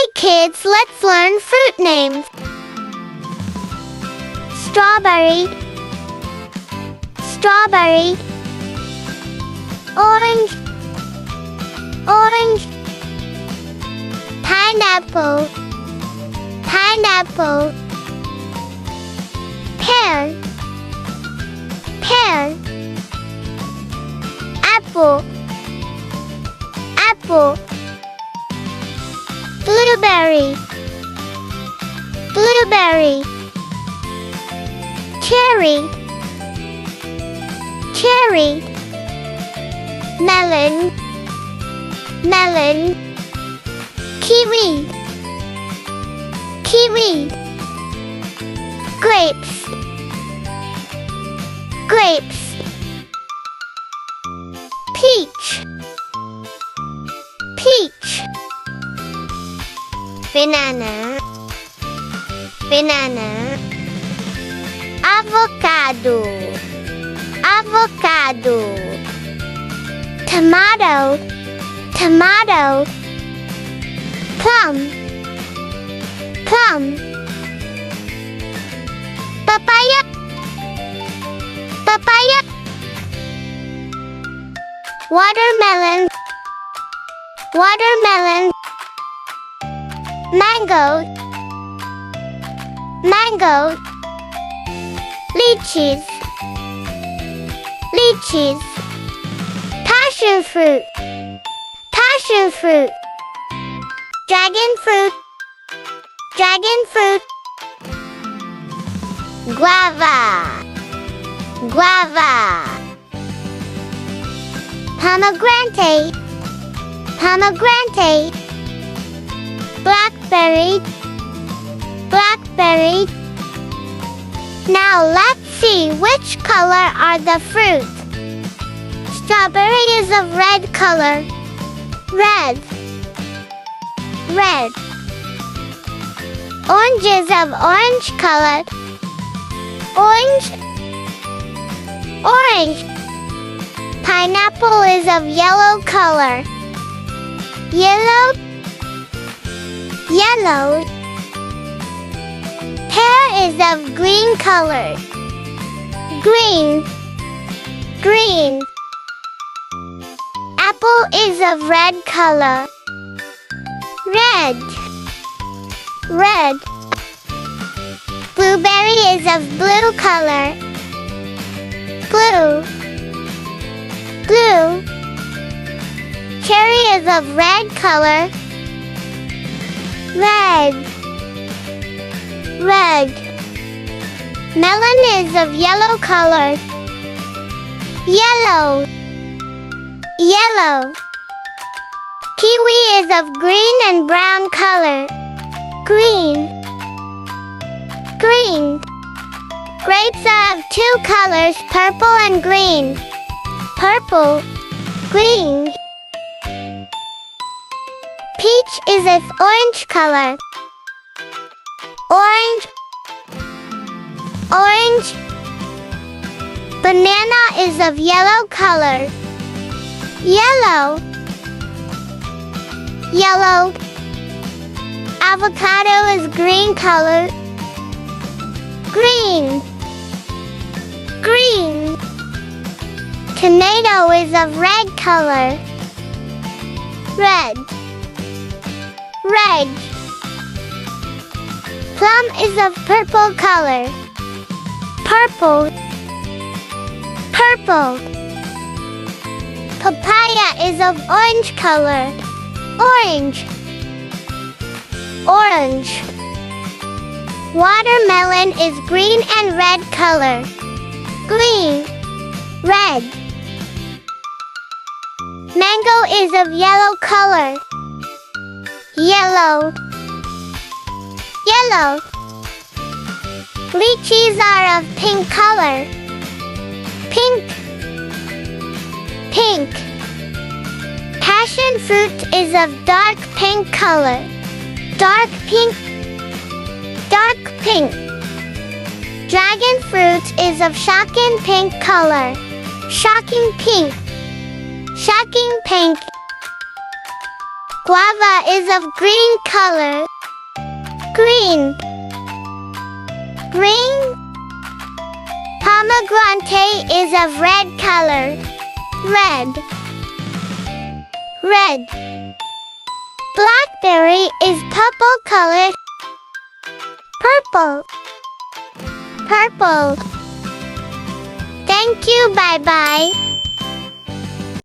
Hey kids, let's learn fruit names. Strawberry, strawberry. Orange, orange. Pineapple, pineapple. Pear, pear. Apple, apple. Blueberry, blueberry. Cherry, cherry. Melon, melon. Kiwi, kiwi. Grapes, grapes. Peach, peach. Banana, banana. Avocado, avocado. Tomato, tomato. Plum, plum. Papaya, papaya. Watermelon, watermelon. Mango, mango. Lychees, lychees. Passion fruit, passion fruit. Dragon fruit, dragon fruit. Guava, guava. Pomegranate, pomegranate. Blackberry, blackberry. Now let's see which color are the fruits. Strawberry is of red color. Red, red. Orange is of orange color. Orange, orange. Pineapple is of yellow color. Yellow, yellow. Pear is of green color. Green, green. Apple is of red color. Red, red. Blueberry is of blue color. Blue, blue. Cherry is of red color. Red, red. Melon is of yellow color. Yellow, yellow. Kiwi is of green and brown color. Green, green. Grapes are of two colors, purple and green. Purple, green. Peach is of orange color. Orange, orange. Banana is of yellow color. Yellow, yellow. Avocado is green color. Green, green. Tomato is of red color. Red, red. Plum is of purple color. Purple, purple. Papaya is of orange color. Orange, orange. Watermelon is green and red color. Green, red. Mango is of yellow color. Yellow, yellow. Lychees are of pink color. Pink, pink. Passion fruit is of dark pink color. Dark pink, dark pink. Dragon fruit is of shocking pink color. Shocking pink, shocking pink. Guava is of green color. Green. Green. Pomegranate is of red color. Red. Red. Blackberry is purple color. Purple. Purple. Thank you, bye-bye.